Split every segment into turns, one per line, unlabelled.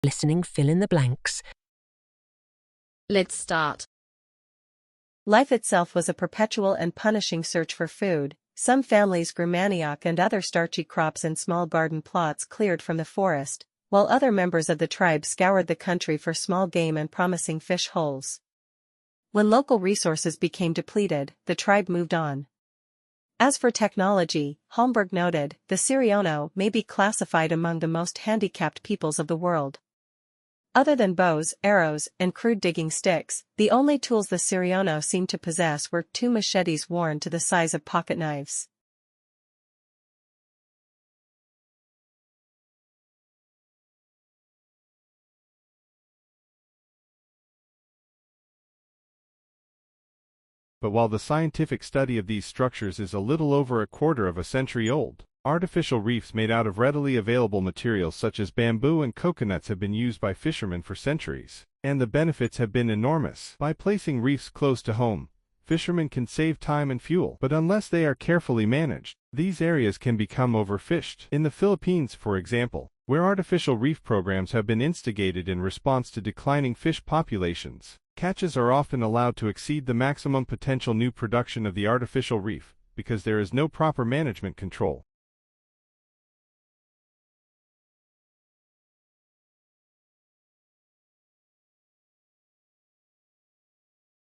Listening, fill in the blanks.
Let's start.
Life itself was a perpetual and punishing search for food. Some families grew manioc and other starchy crops in small garden plots cleared from the forest, while other members of the tribe scoured the country for small game and promising fish holes. When local resources became depleted, the tribe moved on. As for technology, Holmberg noted, the Siriono may be classified among the most handicapped peoples of the world. Other than bows, arrows, and crude digging sticks, the only tools the Siriono seemed to possess were two machetes worn to the size of pocket knives.
But while the scientific study of these structures is a little over a quarter of a century old, artificial reefs made out of readily available materials such as bamboo and coconuts have been used by fishermen for centuries, and the benefits have been enormous. By placing reefs close to home, fishermen can save time and fuel, but unless they are carefully managed, these areas can become overfished. In the Philippines, for example, where artificial reef programs have been instigated in response to declining fish populations, catches are often allowed to exceed the maximum potential new production of the artificial reef, because there is no proper management control.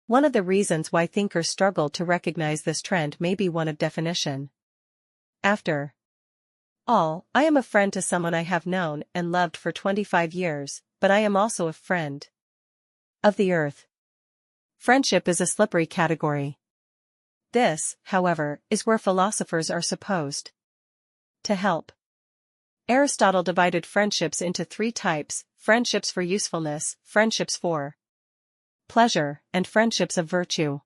One of the reasons why thinkers struggle to recognize this trend may be one of definition. After all, I am a friend to someone I have known and loved for 25 years, but I am also a friend of the earth. Friendship is a slippery category. This, however, is where philosophers are supposed to help. Aristotle divided friendships into three types: friendships for usefulness, friendships for pleasure, and friendships of virtue.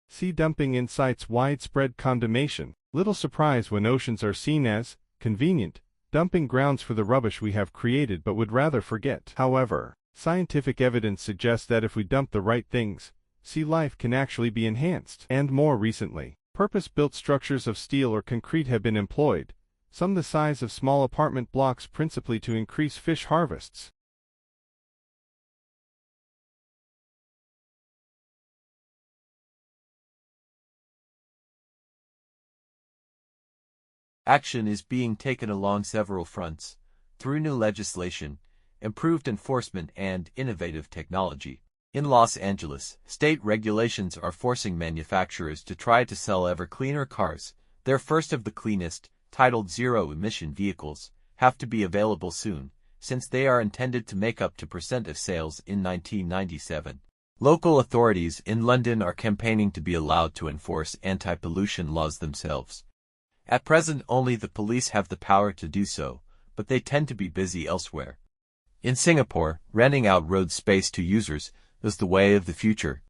Sea dumping incites widespread condemnation. Little surprise when oceans are seen as convenient dumping grounds for the rubbish we have created but would rather forget. However, scientific evidence suggests that if we dump the right things, sea life can actually be enhanced. And more recently, purpose-built structures of steel or concrete have been employed, some the size of small apartment blocks, principally to increase fish harvests.
Action is being taken along several fronts, through new legislation, improved enforcement, and innovative technology. In Los Angeles, state regulations are forcing manufacturers to try to sell ever cleaner cars. Their first of the cleanest, titled zero-emission vehicles, have to be available soon, since they are intended to make up 2% of sales in 1997. Local authorities in London are campaigning to be allowed to enforce anti-pollution laws themselves. At present, only the police have the power to do so, but they tend to be busy elsewhere. In Singapore, renting out road space to users is the way of the future.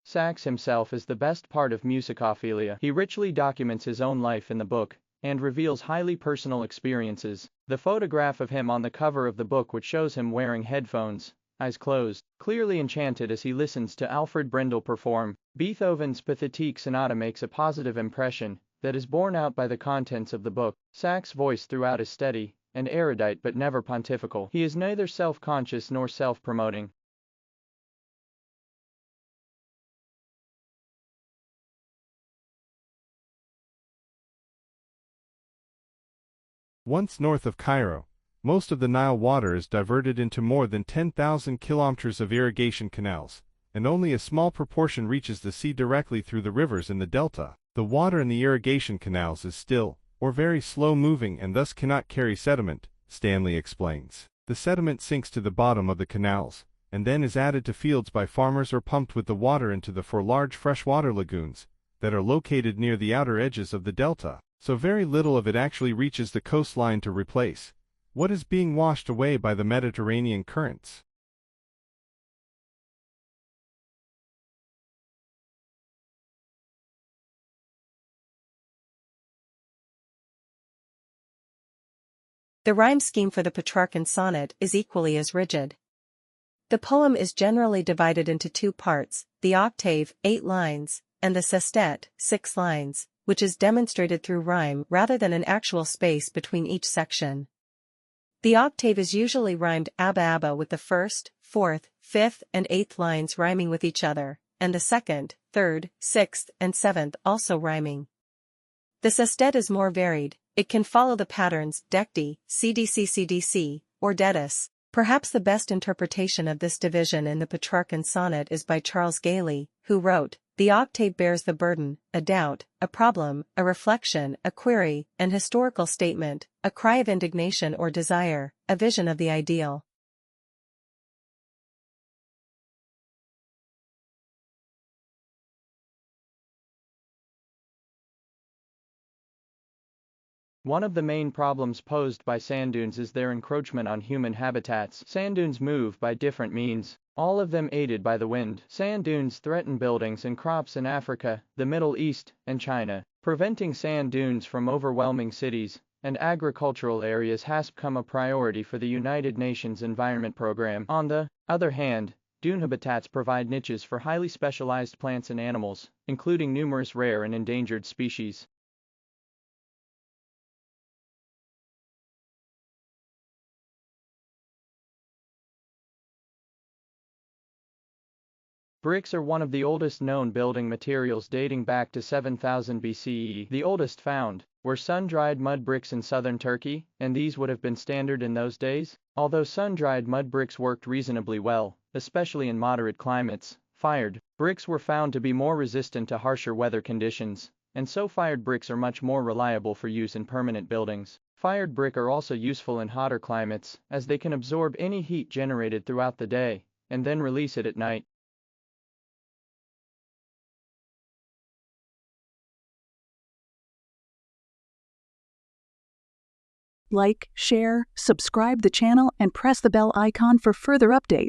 Sachs himself is the best part of Musicophilia. He richly documents his own life in the book, and reveals highly personal experiences. The photograph of him on the cover of the book, which shows him wearing headphones, eyes closed, clearly enchanted as he listens to Alfred Brendel perform Beethoven's Pathetique Sonata, makes a positive impression that is borne out by the contents of the book. Sachs' voice throughout is steady and erudite but never pontifical. He is neither self-conscious nor self-promoting.
Once north of Cairo, most of the Nile water is diverted into more than 10,000 kilometers of irrigation canals, and only a small proportion reaches the sea directly through the rivers in the delta. The water in the irrigation canals is still, or very slow-moving, and thus cannot carry sediment, Stanley explains. The sediment sinks to the bottom of the canals, and then is added to fields by farmers or pumped with the water into the four large freshwater lagoons that are located near the outer edges of the delta. So very little of it actually reaches the coastline to replace what is being washed away by the Mediterranean currents.
The rhyme scheme for the Petrarchan sonnet is equally as rigid. The poem is generally divided into two parts, the octave, 8 lines, and the sestet, 6 lines, which is demonstrated through rhyme rather than an actual space between each section. The octave is usually rhymed abba abba with the first, fourth, fifth and eighth lines rhyming with each other, and the second, third, sixth and seventh also rhyming. The sestet is more varied, it can follow the patterns decti, cdc cdc, or dedis. Perhaps the best interpretation of this division in the Petrarchan sonnet is by Charles Gailey, who wrote, "The octave bears the burden, a doubt, a problem, a reflection, a query, an historical statement, a cry of indignation or desire, a vision of the ideal."
One of the main problems posed by sand dunes is their encroachment on human habitats. Sand dunes move by different means, all of them aided by the wind. Sand dunes threaten buildings and crops in Africa, the Middle East, and China. Preventing sand dunes from overwhelming cities and agricultural areas has become a priority for the United Nations Environment Program. On the other hand, dune habitats provide niches for highly specialized plants and animals, including numerous rare and endangered species. Bricks are one of the oldest known building materials, dating back to 7000 BCE. The oldest found were sun-dried mud bricks in southern Turkey, and these would have been standard in those days. Although sun-dried mud bricks worked reasonably well, especially in moderate climates, fired bricks were found to be more resistant to harsher weather conditions, and so fired bricks are much more reliable for use in permanent buildings. Fired brick are also useful in hotter climates, as they can absorb any heat generated throughout the day, and then release it at night.
Like, share, subscribe the channel, and press the bell icon for further updates.